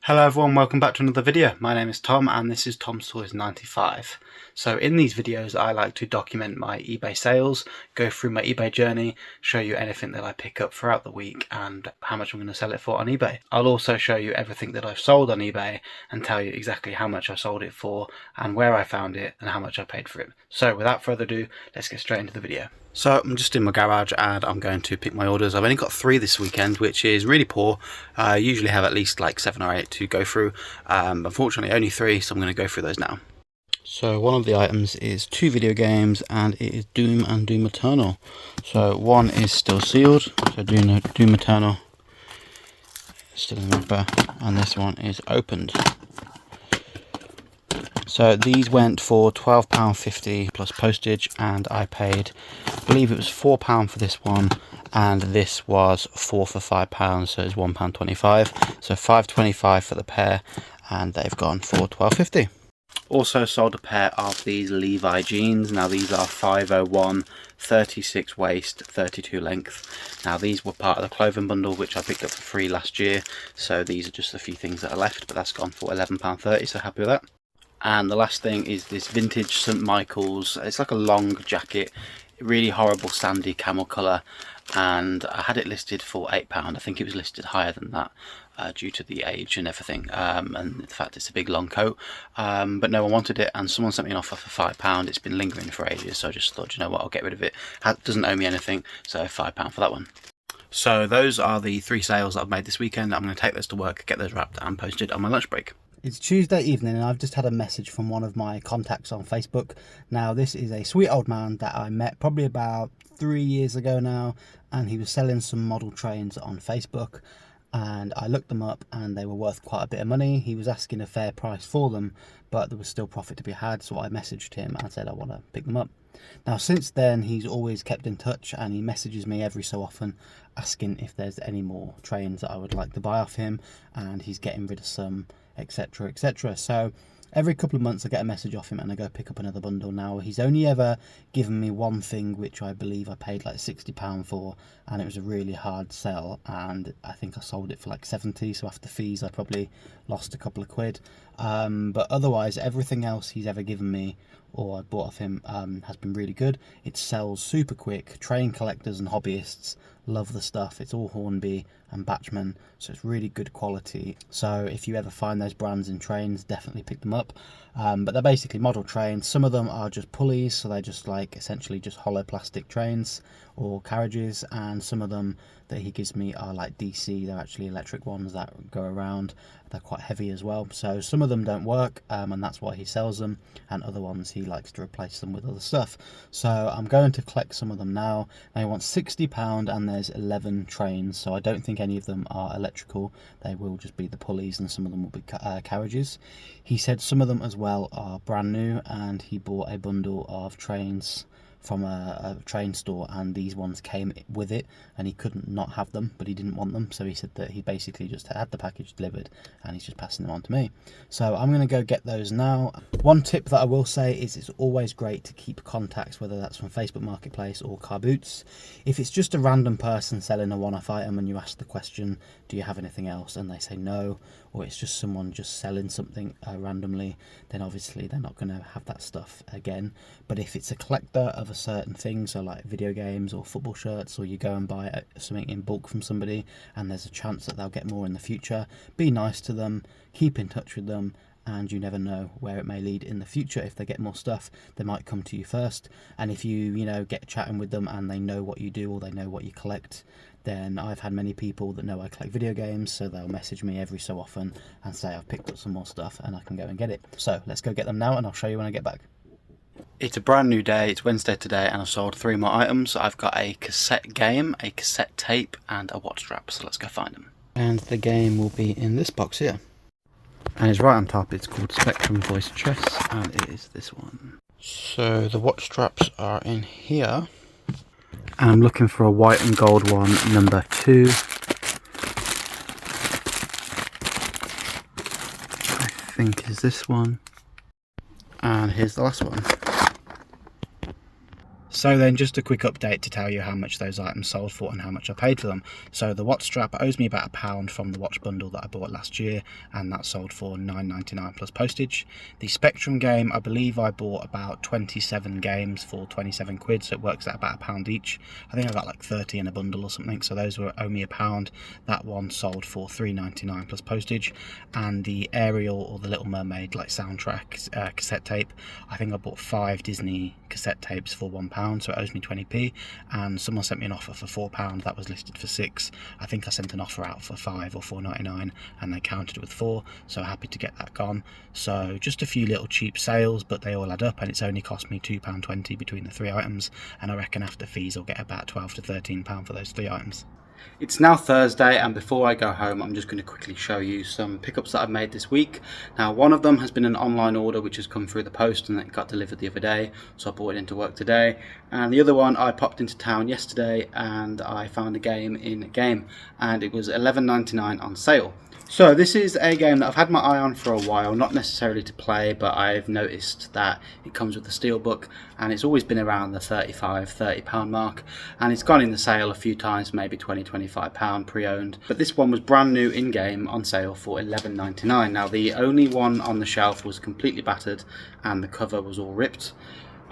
Hello everyone, welcome back to another video. My name is Tom and this is Tom's Toys 95. So in these videos I like to document my eBay sales, go through my eBay journey, show you anything that I pick up throughout the week and how much I'm going to sell it for on eBay. I'll also show you everything that I've sold on eBay and tell you exactly how much I sold it for and where I found it and how much I paid for it. So without further ado, let's get straight into the video. So I'm just in my garage and I'm going to pick my orders. I've only got 3 this weekend, which is really poor. I usually have at least like 7 or 8 to go through. Unfortunately only 3, so I'm going to go through those now. So one of the items is 2 video games and it is Doom and Doom Eternal. So one is still sealed, so Doom Eternal is still in the wrapper, and this one is opened. So these went for £12.50 plus postage, and I paid, I believe it was £4 for this one, and this was 4 for £5, so it's £1.25. So £5.25 for the pair, and they've gone for £12.50. Also sold a pair of these Levi jeans. Now these are 501, 36 waist, 32 length. Now these were part of the clothing bundle which I picked up for free last year, so these are just a few things that are left, but that's gone for £11.30, so happy with that. And the last thing is this vintage St Michael's. It's like a long jacket, really horrible sandy camel colour, and I had it listed for £8. I think it was listed higher than that due to the age and everything, and the fact it's a big long coat, but no one wanted it and someone sent me an offer for £5. It's been lingering for ages, so I just thought, you know what, I'll get rid of it. It doesn't owe me anything, so £5 for that one. So those are the 3 sales that I've made this weekend. I'm going to take those to work, get those wrapped and posted on my lunch break. It's Tuesday evening and I've just had a message from one of my contacts on Facebook. Now this is a sweet old man that I met probably about 3 years ago now, and he was selling some model trains on Facebook, and I looked them up and they were worth quite a bit of money. He was asking a fair price for them, but there was still profit to be had, so I messaged him and said I want to pick them up. Now since then he's always kept in touch and he messages me every so often asking if there's any more trains that I would like to buy off him, and he's getting rid of some, etc, etc. So every couple of months I get a message off him and I go pick up another bundle. Now he's only ever given me one thing which I believe I paid like £60 for, and it was a really hard sell, and I think I sold it for like 70, so after fees I probably lost a couple of quid. But otherwise everything else he's ever given me or I bought off him has been really good. It sells super quick. Train collectors and hobbyists love the stuff. It's all Hornby and Batchman, so it's really good quality. So if you ever find those brands in trains, definitely pick them up. But they're basically model trains. Some of them are just pulleys, so they're just like essentially just hollow plastic trains or carriages, and some of them that he gives me are like DC. They're actually electric ones that go around. They're quite heavy as well, so some of them don't work, and that's why he sells them, and other ones he likes to replace them with other stuff. So I'm going to collect some of them now. They want £60 and there's 11 trains, so I don't think any of them are electrical. They will just be the pulleys, and some of them will be carriages. He said some of them as well are brand new, and he bought a bundle of trains from a train store, and these ones came with it and he couldn't not have them, but he didn't want them, so he said that he basically just had the package delivered and he's just passing them on to me. So I'm going to go get those now. One tip that I will say is it's always great to keep contacts, whether that's from Facebook Marketplace or Car Boots. If it's just a random person selling a one-off item and you ask the question, do you have anything else, and they say no, or it's just someone just selling something randomly, then obviously they're not going to have that stuff again. But if it's a collector of a certain thing, so like video games or football shirts, or you go and buy something in bulk from somebody and there's a chance that they'll get more in the future, be nice to them, keep in touch with them, and you never know where it may lead in the future. If they get more stuff, they might come to you first, and if you get chatting with them and they know what you do or they know what you collect, then I've had many people that know I collect video games, so they'll message me every so often and say I've picked up some more stuff and I can go and get it. So let's go get them now and I'll show you when I get back. It's a brand new day, it's Wednesday today, and I've sold 3 more items. I've got a cassette game, a cassette tape, and a watch strap, so let's go find them. And the game will be in this box here. And it's right on top. It's called Spectrum Voice Chess, and it is this one. So the watch straps are in here. And I'm looking for a white and gold one, number 2. I think is this one. And here's the last one. So then just a quick update to tell you how much those items sold for and how much I paid for them. So the watch strap owes me about £1 from the watch bundle that I bought last year, and that sold for £9.99 plus postage. The Spectrum game, I believe I bought about 27 games for 27 quid, so it works out about £1 each. I think I got like 30 in a bundle or something, so those were owe me £1. That one sold for £3.99 plus postage. And the Ariel or the Little Mermaid like soundtrack cassette tape, I think I bought 5 Disney cassette tapes for £1, so it owes me 20p. And someone sent me an offer for £4 that was listed for 6. I think I sent an offer out for 5 or 4.99 and they counted it with 4, so happy to get that gone. So just a few little cheap sales, but they all add up, and it's only cost me £2.20 between the 3 items, and I reckon after fees I'll get about £12 to £13 for those 3 items. It's now Thursday, and before I go home I'm just going to quickly show you some pickups that I've made this week. Now, one of them has been an online order which has come through the post and it got delivered the other day, so I brought it into work today. And the other one, I popped into town yesterday and I found a game in Game, and it was $11.99 on sale. So this is a game that I've had my eye on for a while, not necessarily to play, but I've noticed that it comes with the steelbook, and it's always been around the £30 mark, and it's gone in the sale a few times, maybe £20-25 pre-owned. But this one was brand new in game on sale for $11.99. Now, the only one on the shelf was completely battered and the cover was all ripped.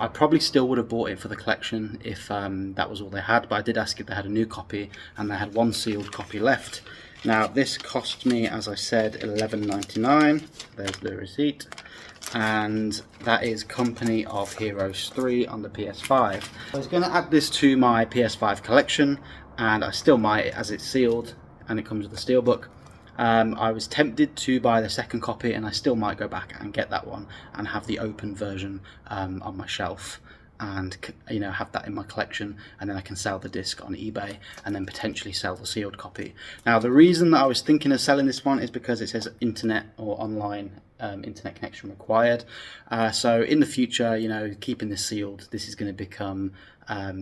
I probably still would have bought it for the collection if that was all they had, but I did ask if they had a new copy, and they had one sealed copy left. Now, this cost me, as I said, $11.99. There's the receipt. And that is Company of Heroes 3 on the PS5. I was going to add this to my PS5 collection, and I still might, as it's sealed and it comes with a steelbook. I was tempted to buy the second copy, and I still might go back and get that one and have the open version on my shelf, and have that in my collection, and then I can sell the disc on eBay and then potentially sell the sealed copy. Now, the reason that I was thinking of selling this one is because it says internet or online internet connection required. So in the future, keeping this sealed, this is going to become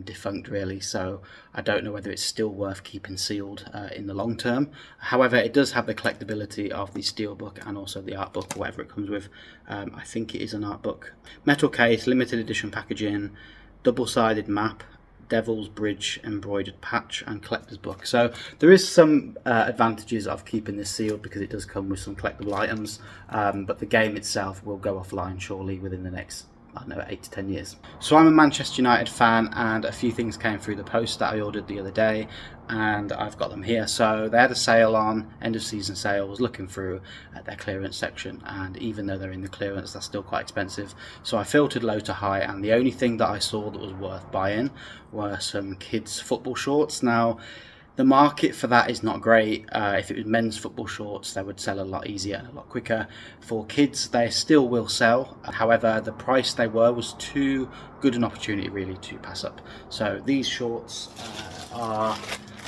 defunct really, so I don't know whether it's still worth keeping sealed in the long term. However, it does have the collectability of the steelbook and also the art book, or whatever it comes with. I think it is an art book. Metal case, limited edition packaging, double-sided map, Devil's Bridge embroidered patch, and collector's book. So there is some advantages of keeping this sealed because it does come with some collectible items, but the game itself will go offline surely within the next 8 to 10 years. So I'm a Manchester United fan, and a few things came through the post that I ordered the other day, and I've got them here. So they had a sale on, end of season sale. I was looking through at their clearance section, and even though they're in the clearance, they're still quite expensive. So I filtered low to high, and the only thing that I saw that was worth buying were some kids football shorts. Now, the market for that is not great. If it was men's football shorts, they would sell a lot easier and a lot quicker. For kids, they still will sell. However, the price they were was too good an opportunity really to pass up. So these shorts are,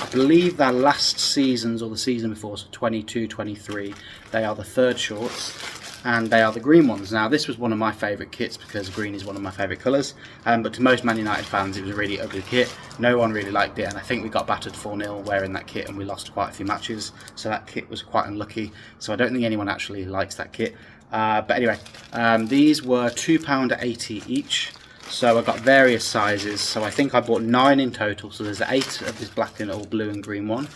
I believe they're last season's or the season before, so 22-23. They are the third shorts, and they are the green ones. Now, this was one of my favourite kits because green is one of my favourite colours, but to most Man United fans it was a really ugly kit. No one really liked it, and I think we got battered 4-0 wearing that kit, and we lost quite a few matches, so that kit was quite unlucky. So I don't think anyone actually likes that kit. But anyway, these were £2.80 each. So I got various sizes, so I think I bought 9 in total. So there's 8 of this black and all blue and green one,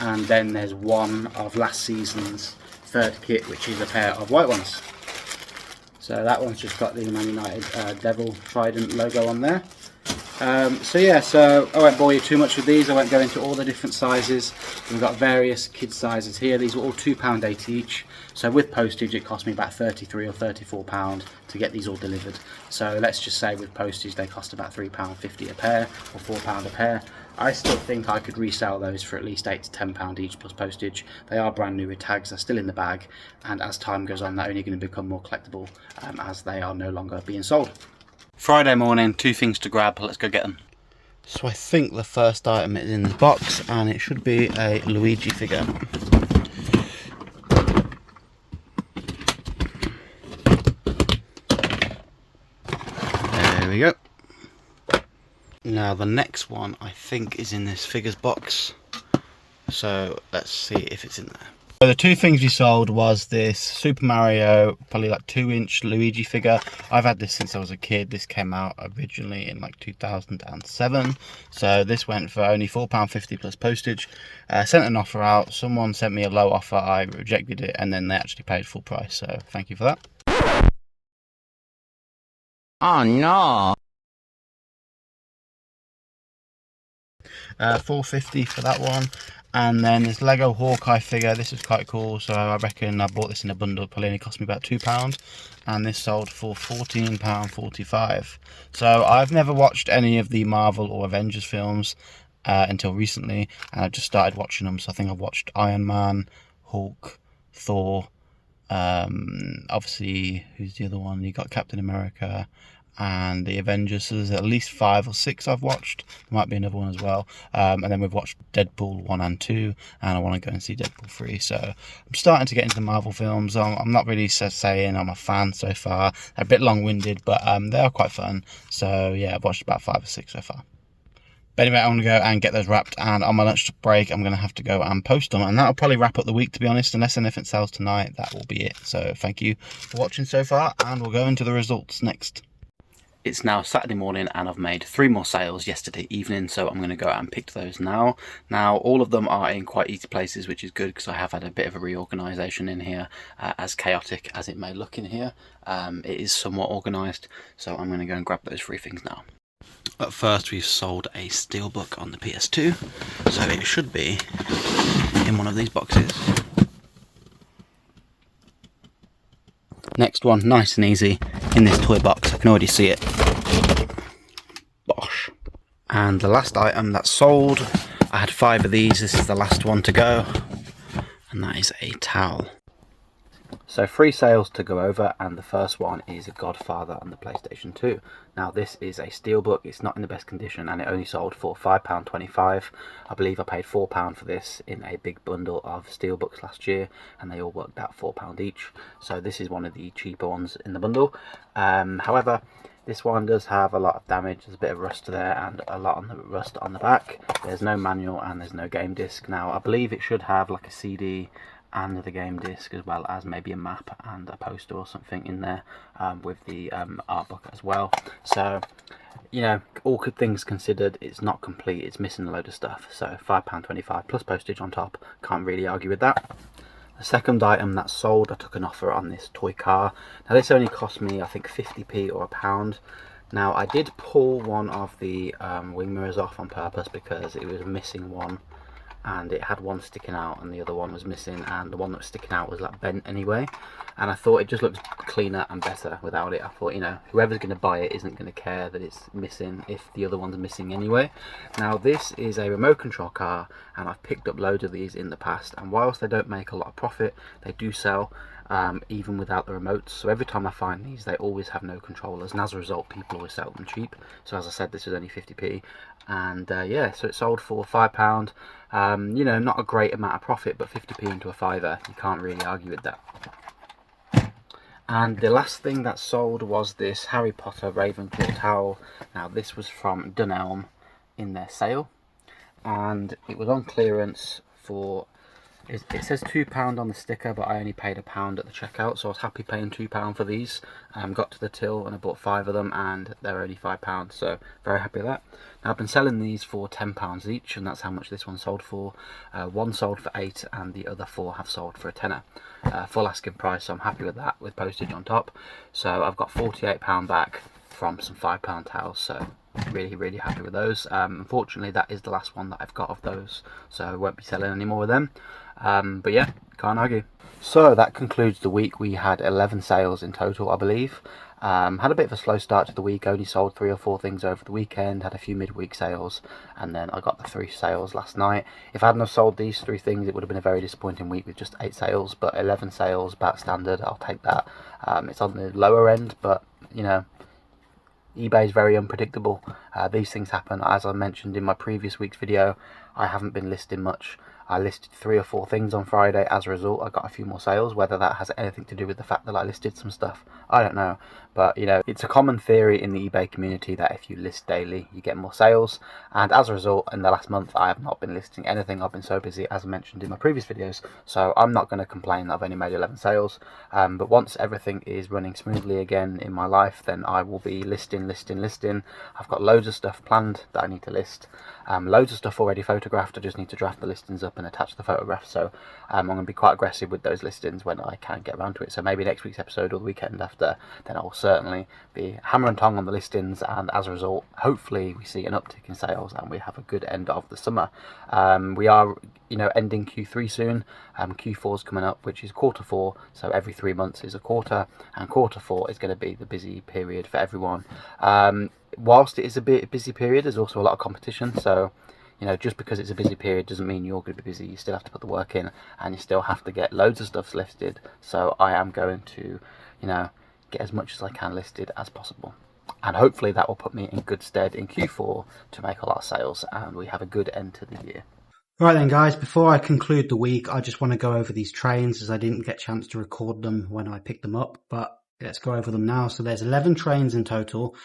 and then there's 1 of last season's third kit, which is a pair of white ones. So that one's just got the Man United Devil Trident logo on there. So I won't bore you too much with these. I won't go into all the different sizes. We've got various kids sizes here. These were all £2.80 each. So with postage it cost me about £33 or £34 to get these all delivered. So let's just say with postage they cost about £3.50 a pair or £4 a pair. I still think I could resell those for at least £8 to £10 each plus postage. They are brand new with tags, they're still in the bag, and as time goes on they're only going to become more collectible as they are no longer being sold. Friday morning, 2 things to grab, let's go get them. So I think the first item is in the box, and it should be a Luigi figure. There we go. Now the next one I think is in this figures box, so let's see if it's in there. So the two things we sold was this Super Mario, probably like 2-inch Luigi figure. I've had this since I was a kid. This came out originally in like 2007. So this went for only £4.50 plus postage. Sent an offer out. Someone sent me a low offer. I rejected it, and then they actually paid full price. So thank you for that. Oh no. $4.50 for that one. And then this Lego Hawkeye figure, this is quite cool, so I reckon I bought this in a bundle, probably only cost me about £2, and this sold for £14.45. So I've never watched any of the Marvel or Avengers films until recently, and I've just started watching them. So I think I've watched Iron Man, Hulk, Thor, obviously, who's the other one? You got Captain America and the Avengers. So there's at least 5 or 6 I've watched. There might be another one as well. And then we've watched Deadpool 1 and 2, and I want to go and see Deadpool 3. So I'm starting to get into Marvel films. I'm not really saying I'm a fan so far. They're a bit long-winded, but they are quite fun. So yeah, I've watched about 5 or 6 so far. But anyway, I'm going to go and get those wrapped, and on my lunch break I'm going to have to go and post them, and that'll probably wrap up the week, to be honest. Unless anything sells tonight, that will be it. So thank you for watching so far, and we'll go into the results next. It's now Saturday morning, and I've made 3 more sales yesterday evening, so I'm going to go out and pick those now. Now all of them are in quite easy places, which is good because I have had a bit of a reorganisation in here. As chaotic as it may look in here, it is somewhat organised, so I'm going to go and grab those 3 things now. At first we've sold a steelbook on the PS2, so it should be in one of these boxes. Next one, nice and easy, in this toy box. I can already see it. Bosh. And the last item that's sold, I had 5 of these, this is the last one to go, and that is a towel. So 3 sales to go over, and the first one is Godfather on the PlayStation 2. Now this is a steelbook, it's not in the best condition, and it only sold for £5.25. I believe I paid £4 for this in a big bundle of steelbooks last year, and they all worked out £4 each. So this is one of the cheaper ones in the bundle. However, this one does have a lot of damage. There's a bit of rust there and a lot on the rust on the back. There's no manual and there's no game disc. Now I believe it should have like a CD and the game disc, as well as maybe a map and a poster or something in there, with the art book as well. So, you know, all good things considered, it's not complete, it's missing a load of stuff. So £5.25 plus postage on top, can't really argue with that. The second item that sold, I took an offer on this toy car. Now this only cost me, I think, 50p or £1. Now I did pull one of the wing mirrors off on purpose because it was missing one, and it had one sticking out and the other one was missing, and the one that was sticking out was like bent anyway, and I thought it just looked cleaner and better without it. I thought, you know, whoever's going to buy it isn't going to care that it's missing if the other one's missing anyway. Now this is a remote control car, and I've picked up loads of these in the past, and whilst they don't make a lot of profit, they do sell even without the remotes. So every time I find these, they always have no controllers, and as a result people always sell them cheap. So as I said, this was only 50p, and yeah, so it sold for £5. You know, not a great amount of profit, but 50p into a fiver, you can't really argue with that. And the last thing that sold was this Harry Potter Ravenclaw towel. Now this was from Dunelm in their sale, and it was on clearance for, it says £2 on the sticker, but I only paid £1 at the checkout, so I was happy paying £2 for these. Got to the till and I bought 5 of them, and they're only £5, so very happy with that. Now I've been selling these for £10 each, and that's how much this one sold for. One sold for 8 and the other 4 have sold for a tenner. Full asking price, so I'm happy with that, with postage on top. So I've got £48 back from some £5 towels, so really happy with those. Unfortunately that is the last one that I've got of those, so I won't be selling any more of them. But yeah, can't argue. So that concludes the week. We had 11 sales in total, I believe. Had a bit of a slow start to the week, only sold 3 or 4 things over the weekend, had a few midweek sales, and then I got the 3 sales last night. If I hadn't have sold these 3 things, it would have been a very disappointing week with just 8 sales, but 11 sales, about standard, I'll take that. It's on the lower end, but you know, eBay is very unpredictable. These things happen. As I mentioned in my previous week's video, I haven't been listing much. I listed 3 or 4 things on Friday. As a result, I got a few more sales. Whether that has anything to do with the fact that I listed some stuff, I don't know. But, you know, it's a common theory in the eBay community that if you list daily, you get more sales. And as a result, in the last month, I have not been listing anything. I've been so busy, as I mentioned in my previous videos. So I'm not going to complain that I've only made 11 sales. But once everything is running smoothly again in my life, then I will be listing. I've got loads of stuff planned that I need to list. Loads of stuff already photographed. I just need to draft the listings up and attach the photographs. So I'm going to be quite aggressive with those listings when I can get around to it. So maybe next week's episode or the weekend after, then I will certainly be hammer and tong on the listings, and as a result, hopefully we see an uptick in sales and we have a good end of the summer. We are, you know, ending Q3 soon. Q4 is coming up, which is quarter 4. So every 3 months is a quarter, and quarter 4 is going to be the busy period for everyone. Whilst it is a bit busy period, there's also a lot of competition. So, you know, just because it's a busy period doesn't mean you're going to be busy. You still have to put the work in, and you still have to get loads of stuff listed. So I am going to, you know, get as much as I can listed as possible. And hopefully that will put me in good stead in Q4 to make a lot of sales, and we have a good end to the year. Right then, guys, before I conclude the week, I just want to go over these trains as I didn't get a chance to record them when I picked them up, but let's go over them now. So there's 11 trains in total.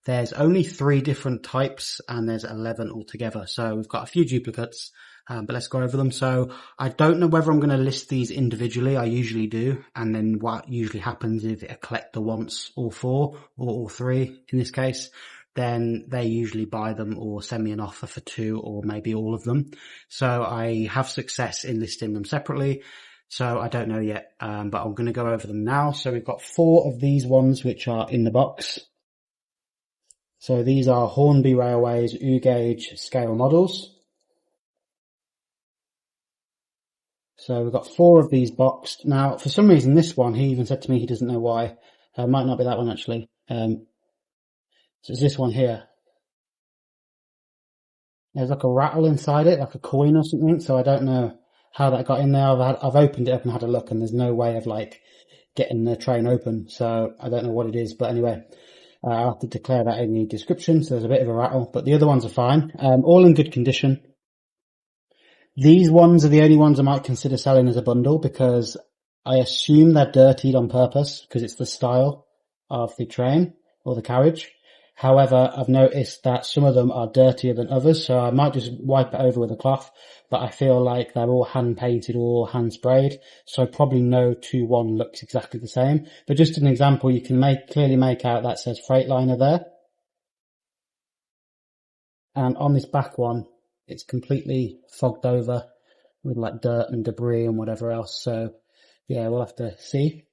There's only 3 different types and there's 11 altogether. So we've got a few duplicates, but let's go over them. So I don't know whether I'm going to list these individually. I usually do. And then what usually happens if a collector wants all 4 or all 3 in this case, then they usually buy them or send me an offer for 2 or maybe all of them. So I have success in listing them separately. So I don't know yet, but I'm going to go over them now. So we've got 4 of these ones which are in the box. So these are Hornby Railways U-gauge scale models. So we've got 4 of these boxed. Now, for some reason, this one, he even said to me he doesn't know why. It might not be that one, actually. So it's this one here. There's like a rattle inside it, like a coin or something. So I don't know how that got in there. I've opened it up and had a look, and there's no way of like getting the train open. So I don't know what it is. But anyway, I'll have to declare that in the description. So there's a bit of a rattle, but the other ones are fine. All in good condition. These ones are the only ones I might consider selling as a bundle because I assume they're dirtied on purpose because it's the style of the train or the carriage. However, I've noticed that some of them are dirtier than others, so I might just wipe it over with a cloth, but I feel like they're all hand painted or hand sprayed, so probably no 2-1 looks exactly the same. But just an example, you can clearly make out that says Freightliner there. And on this back one, it's completely fogged over with like dirt and debris and whatever else. So yeah, we'll have to see.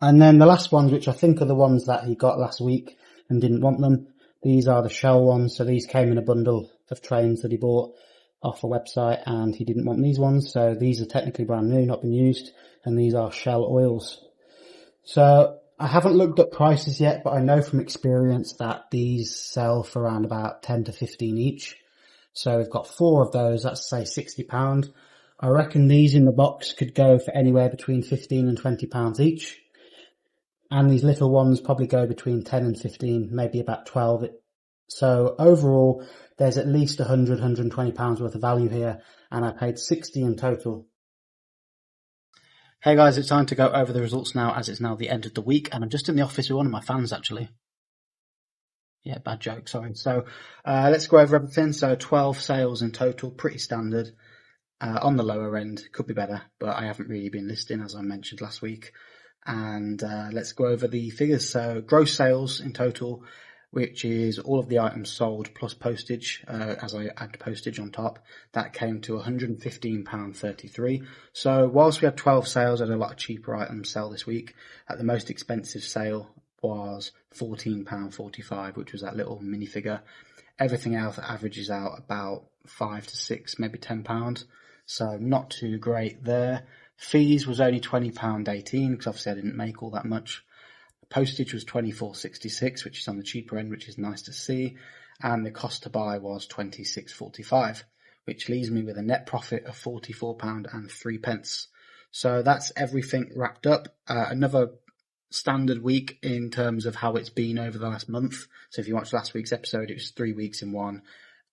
And then the last ones, which I think are the ones that he got last week and didn't want them. These are the Shell ones. So these came in a bundle of trains that he bought off a website and he didn't want these ones. So these are technically brand new, not been used. And these are Shell oils. So I haven't looked at prices yet, but I know from experience that these sell for around about 10 to 15 each. So we've got 4 of those, that's say £60. I reckon these in the box could go for anywhere between £15 and £20 each. And these little ones probably go between 10 and 15, maybe about 12. So overall, there's at least £100, £120 worth of value here, and I paid 60 in total. Hey guys, it's time to go over the results now, as it's now the end of the week, and I'm just in the office with one of my fans actually. Yeah, bad joke, sorry. So let's go over everything. So 12 sales in total, pretty standard. On the lower end, could be better, but I haven't really been listing, as I mentioned last week. And let's go over the figures. So gross sales in total, which is all of the items sold plus postage, as I add postage on top, that came to £115.33. So whilst we had 12 sales, I had a lot of cheaper items sell this week. The most expensive sale was £14.45, which was that little minifigure. Everything else averages out about 5 to 6, maybe £10. So not too great there. Fees was only £20.18 because obviously I didn't make all that much. Postage was £24.66, which is on the cheaper end, which is nice to see. And the cost to buy was £26.45, which leaves me with a net profit of £44.03. So that's everything wrapped up. Another standard week in terms of how it's been over the last month. So if you watched last week's episode, it was 3 weeks in one.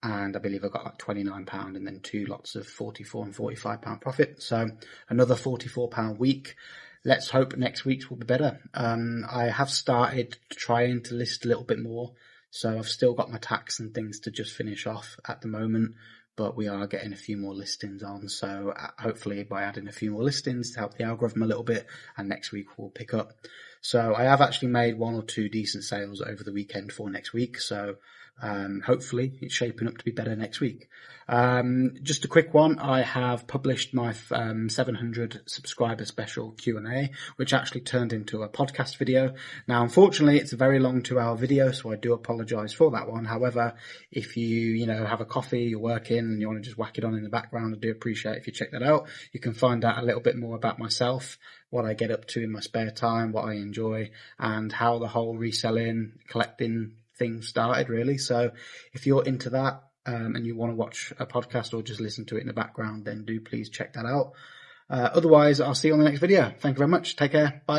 and I believe I got like £29 and then 2 lots of £44 and £45 profit. So another £44 week. Let's hope next week's will be better. I have started trying to list a little bit more. So I've still got my tax and things to just finish off at the moment, but we are getting a few more listings on. So hopefully by adding a few more listings to help the algorithm a little bit, and next week we'll pick up. So I have actually made 1 or 2 decent sales over the weekend for next week. So hopefully it's shaping up to be better next week. Just a quick one. I have published my 700 subscriber special Q&A, which actually turned into a podcast video. Now, unfortunately, it's a very long 2-hour video, so I do apologize for that one. However, if you have a coffee, you're working and you want to just whack it on in the background, I do appreciate if you check that out. You can find out a little bit more about myself, what I get up to in my spare time, what I enjoy, and how the whole reselling, collecting thing started, really. So if you're into that and you want to watch a podcast or just listen to it in the background, then do please check that out. Otherwise, I'll see you on the next video. Thank you very much. Take care. Bye.